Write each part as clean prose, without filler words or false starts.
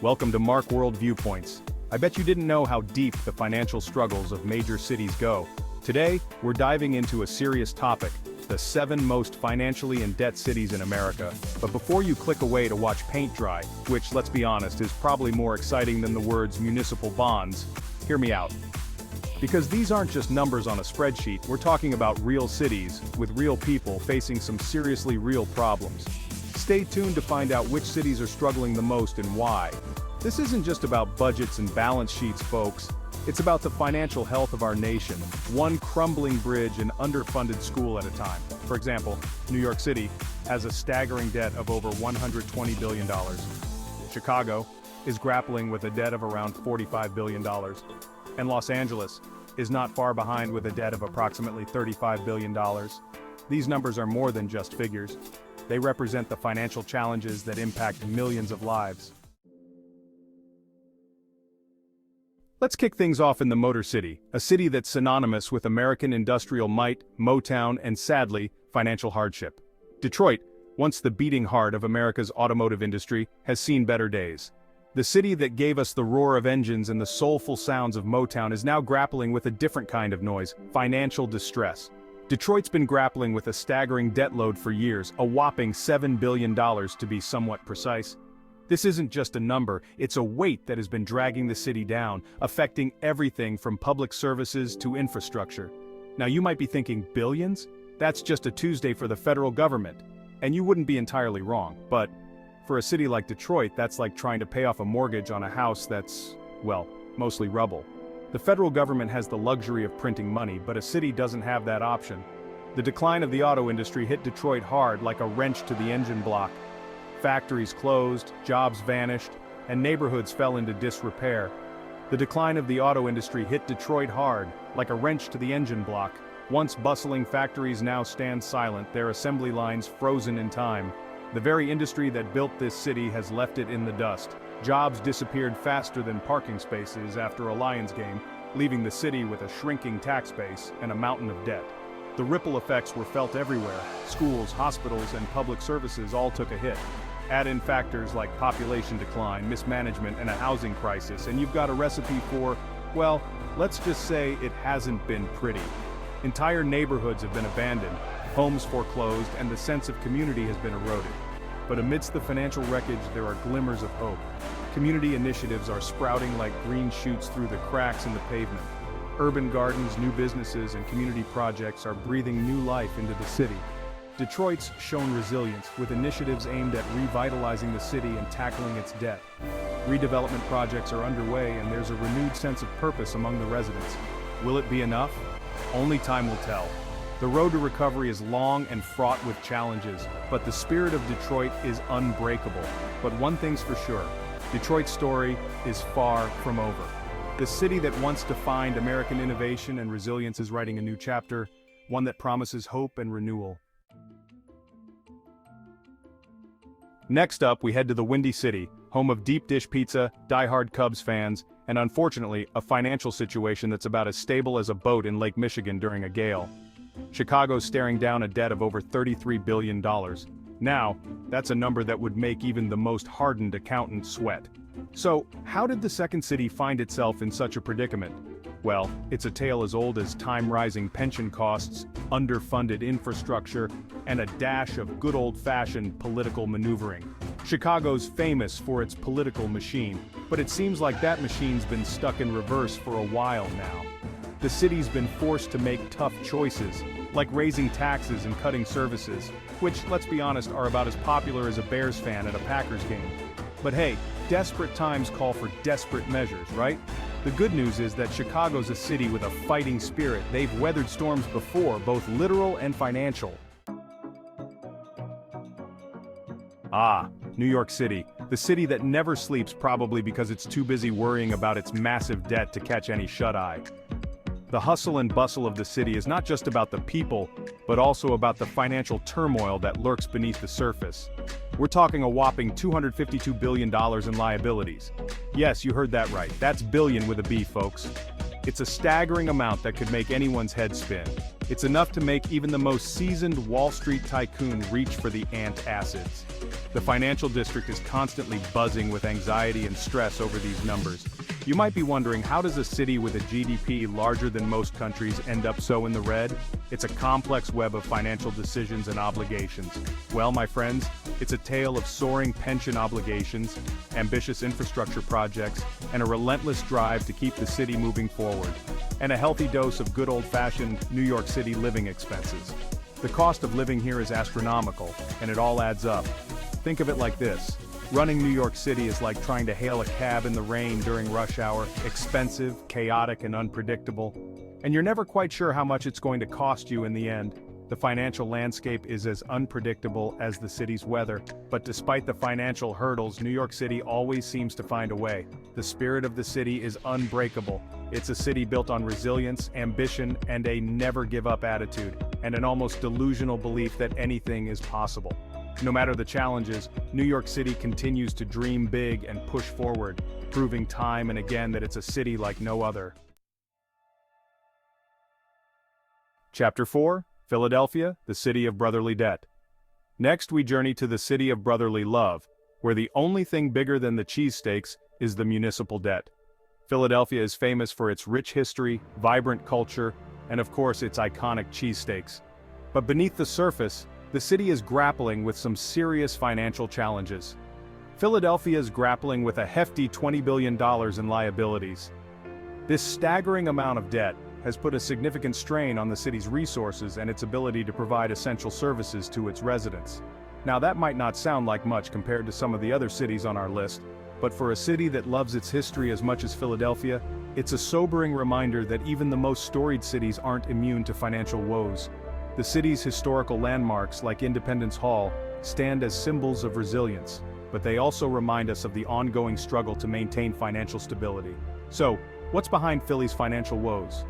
Welcome to Mark World Viewpoints. I bet you didn't know how deep the financial struggles of major cities go. Today, we're diving into a serious topic, the 7 most financially in debt cities in America. But before you click away to watch paint dry, which, let's be honest, is probably more exciting than the words municipal bonds, hear me out. Because these aren't just numbers on a spreadsheet, we're talking about real cities, with real people facing some seriously real problems. Stay tuned to find out which cities are struggling the most and why. This isn't just about budgets and balance sheets, folks. It's about the financial health of our nation, one crumbling bridge and underfunded school at a time. For example, New York City has a staggering debt of over $120 billion. Chicago is grappling with a debt of around $45 billion. And Los Angeles is not far behind with a debt of approximately $35 billion. These numbers are more than just figures. They represent the financial challenges that impact millions of lives. Let's kick things off in the Motor City, a city that's synonymous with American industrial might, Motown, and sadly, financial hardship. Detroit, once the beating heart of America's automotive industry, has seen better days. The city that gave us the roar of engines and the soulful sounds of Motown is now grappling with a different kind of noise, financial distress. Detroit's been grappling with a staggering debt load for years, a whopping $7 billion to be somewhat precise. This isn't just a number, it's a weight that has been dragging the city down, affecting everything from public services to infrastructure. Now you might be thinking, billions? That's just a Tuesday for the federal government. And you wouldn't be entirely wrong, but for a city like Detroit, that's like trying to pay off a mortgage on a house that's, well, mostly rubble. The federal government has the luxury of printing money, but a city doesn't have that option. The decline of the auto industry hit Detroit hard like a wrench to the engine block. Factories closed, jobs vanished, and neighborhoods fell into disrepair. The decline of the auto industry hit Detroit hard, like a wrench to the engine block. Once bustling factories now stand silent, their assembly lines frozen in time. The very industry that built this city has left it in the dust. Jobs disappeared faster than parking spaces after a Lions game, leaving the city with a shrinking tax base and a mountain of debt. The ripple effects were felt everywhere. Schools, hospitals, and public services all took a hit. Add in factors like population decline, mismanagement, and a housing crisis, and you've got a recipe for, well, let's just say it hasn't been pretty. Entire neighborhoods have been abandoned, homes foreclosed, and the sense of community has been eroded. But amidst the financial wreckage, there are glimmers of hope. Community initiatives are sprouting like green shoots through the cracks in the pavement. Urban gardens, new businesses, and community projects are breathing new life into the city. Detroit's shown resilience, with initiatives aimed at revitalizing the city and tackling its debt. Redevelopment projects are underway, and there's a renewed sense of purpose among the residents. Will it be enough? Only time will tell. The road to recovery is long and fraught with challenges, but the spirit of Detroit is unbreakable. But one thing's for sure, Detroit's story is far from over. The city that once defined American innovation and resilience is writing a new chapter, one that promises hope and renewal. Next up, we head to the Windy City, home of deep dish pizza, die-hard Cubs fans, and unfortunately, a financial situation that's about as stable as a boat in Lake Michigan during a gale. Chicago's staring down a debt of over $33 billion. Now, that's a number that would make even the most hardened accountant sweat. So, how did the second city find itself in such a predicament? Well, it's a tale as old as time-rising pension costs, underfunded infrastructure, and a dash of good old-fashioned political maneuvering. Chicago's famous for its political machine, but it seems like that machine's been stuck in reverse for a while now. The city's been forced to make tough choices, like raising taxes and cutting services, which, let's be honest, are about as popular as a Bears fan at a Packers game. But hey, desperate times call for desperate measures, right? The good news is that Chicago's a city with a fighting spirit. They've weathered storms before, both literal and financial. New York City, the city that never sleeps, probably because it's too busy worrying about its massive debt to catch any shut-eye. The hustle and bustle of the city is not just about the people, but also about the financial turmoil that lurks beneath the surface. We're talking a whopping $252 billion in liabilities. Yes, you heard that right. That's billion with a B, folks. It's a staggering amount that could make anyone's head spin. It's enough to make even the most seasoned Wall Street tycoon reach for the antacids. The financial district is constantly buzzing with anxiety and stress over these numbers. You might be wondering, how does a city with a GDP larger than most countries end up so in the red? It's a complex web of financial decisions and obligations. Well, my friends, it's a tale of soaring pension obligations, ambitious infrastructure projects, and a relentless drive to keep the city moving forward. And a healthy dose of good old-fashioned New York City living expenses. The cost of living here is astronomical, and it all adds up. Think of it like this. Running New York City is like trying to hail a cab in the rain during rush hour, expensive, chaotic, and unpredictable. And you're never quite sure how much it's going to cost you in the end. The financial landscape is as unpredictable as the city's weather, but despite the financial hurdles, New York City always seems to find a way. The spirit of the city is unbreakable. It's a city built on resilience, ambition, and a never-give-up attitude, and an almost delusional belief that anything is possible. No matter the challenges, New York City continues to dream big and push forward, proving time and again that it's a city like no other. Chapter 4, Philadelphia, the City of Brotherly Debt. Next, we journey to the City of Brotherly Love, where the only thing bigger than the cheesesteaks is the municipal debt. Philadelphia is famous for its rich history, vibrant culture, and of course its iconic cheesesteaks. But beneath the surface, the city is grappling with some serious financial challenges. Philadelphia is grappling with a hefty $20 billion in liabilities. This staggering amount of debt has put a significant strain on the city's resources and its ability to provide essential services to its residents. Now, that might not sound like much compared to some of the other cities on our list, but for a city that loves its history as much as Philadelphia, it's a sobering reminder that even the most storied cities aren't immune to financial woes. The city's historical landmarks, like Independence Hall, stand as symbols of resilience, but they also remind us of the ongoing struggle to maintain financial stability. So, what's behind Philly's financial woes?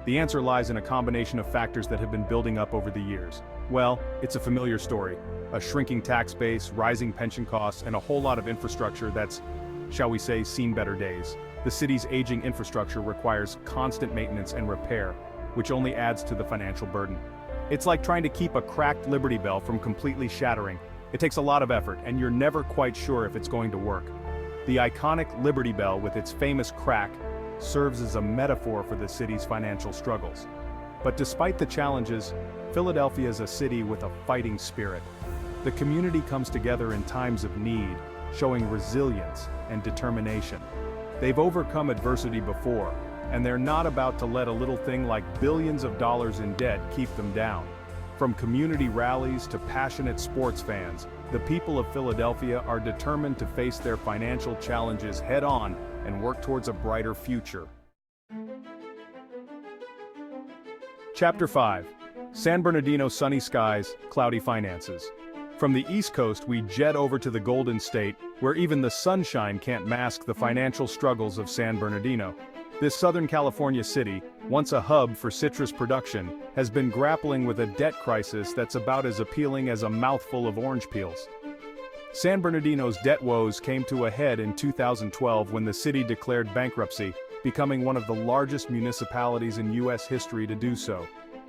The answer lies in a combination of factors that have been building up over the years. Well, it's a familiar story. A shrinking tax base, rising pension costs, and a whole lot of infrastructure that's, shall we say, seen better days. The city's aging infrastructure requires constant maintenance and repair, which only adds to the financial burden. It's like trying to keep a cracked Liberty Bell from completely shattering. It takes a lot of effort, and you're never quite sure if it's going to work. The iconic Liberty Bell, with its famous crack, serves as a metaphor for the city's financial struggles. But despite the challenges, Philadelphia is a city with a fighting spirit. The community comes together in times of need, showing resilience and determination. They've overcome adversity before, and they're not about to let a little thing like billions of dollars in debt keep them down. From community rallies to passionate sports fans, the people of Philadelphia are determined to face their financial challenges head-on and work towards a brighter future. Chapter 5. San Bernardino sunny skies, cloudy finances. From the East Coast we jet over to the Golden State, where even the sunshine can't mask the financial struggles of San Bernardino. This Southern California city, once a hub for citrus production, has been grappling with a debt crisis that's about as appealing as a mouthful of orange peels. San Bernardino's debt woes came to a head in 2012 when the city declared bankruptcy, becoming one of the largest municipalities in U.S. history to do so.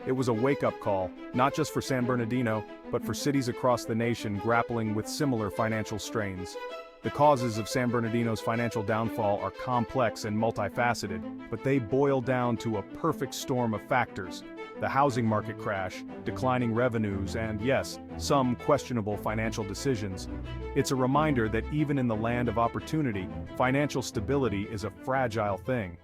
It was a wake-up call, not just for San Bernardino, but for cities across the nation grappling with similar financial strains. The causes of San Bernardino's financial downfall are complex and multifaceted, but they boil down to a perfect storm of factors: the housing market crash, declining revenues, and yes, some questionable financial decisions. It's a reminder that even in the land of opportunity, financial stability is a fragile thing.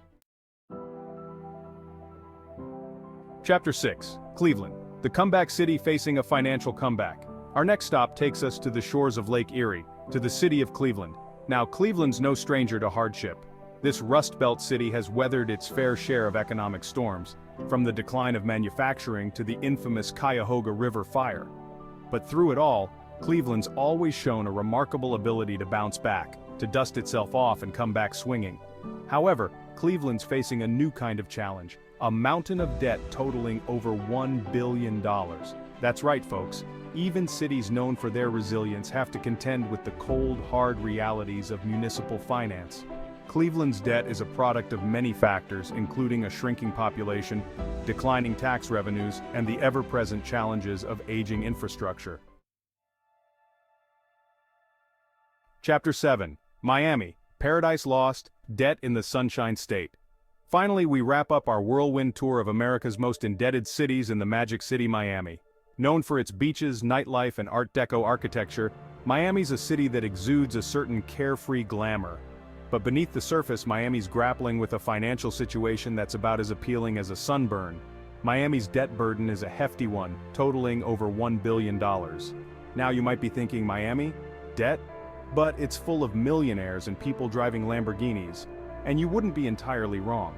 Chapter 6. Cleveland, the comeback city facing a financial comeback. Our next stop takes us to the shores of Lake Erie, to the city of Cleveland. Now, Cleveland's no stranger to hardship. This Rust Belt city has weathered its fair share of economic storms, from the decline of manufacturing to the infamous Cuyahoga River fire. But through it all, Cleveland's always shown a remarkable ability to bounce back, to dust itself off and come back swinging. However, Cleveland's facing a new kind of challenge, a mountain of debt totaling over $1 billion. That's right, folks. Even cities known for their resilience have to contend with the cold, hard realities of municipal finance. Cleveland's debt is a product of many factors, including a shrinking population, declining tax revenues, and the ever-present challenges of aging infrastructure. Chapter 7. Miami, Paradise Lost, Debt in the Sunshine State. Finally, we wrap up our whirlwind tour of America's most indebted cities in the Magic City, Miami. Known for its beaches, nightlife, and Art Deco architecture, Miami's a city that exudes a certain carefree glamour. But beneath the surface, Miami's grappling with a financial situation that's about as appealing as a sunburn. Miami's debt burden is a hefty one, totaling over $1 billion. Now you might be thinking, Miami? Debt? But it's full of millionaires and people driving Lamborghinis. And you wouldn't be entirely wrong.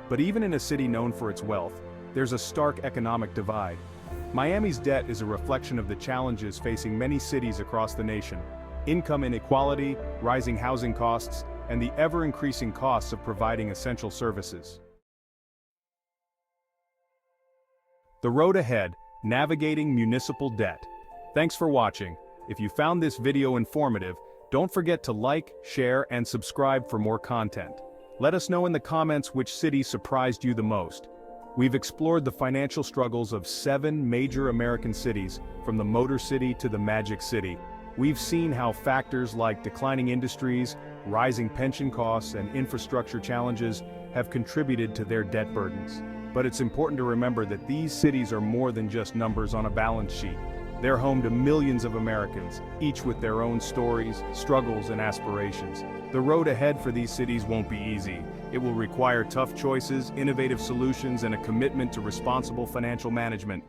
But even in a city known for its wealth, there's a stark economic divide. Miami's debt is a reflection of the challenges facing many cities across the nation: income inequality, rising housing costs, and the ever-increasing costs of providing essential services. The road ahead: navigating municipal debt. Thanks for watching. If you found this video informative, don't forget to like, share, and subscribe for more content. Let us know in the comments which city surprised you the most. We've explored the financial struggles of 7 major American cities, from the Motor City to the Magic City. We've seen how factors like declining industries, rising pension costs, and infrastructure challenges have contributed to their debt burdens. But it's important to remember that these cities are more than just numbers on a balance sheet. They're home to millions of Americans, each with their own stories, struggles, and aspirations. The road ahead for these cities won't be easy. It will require tough choices, innovative solutions, and a commitment to responsible financial management.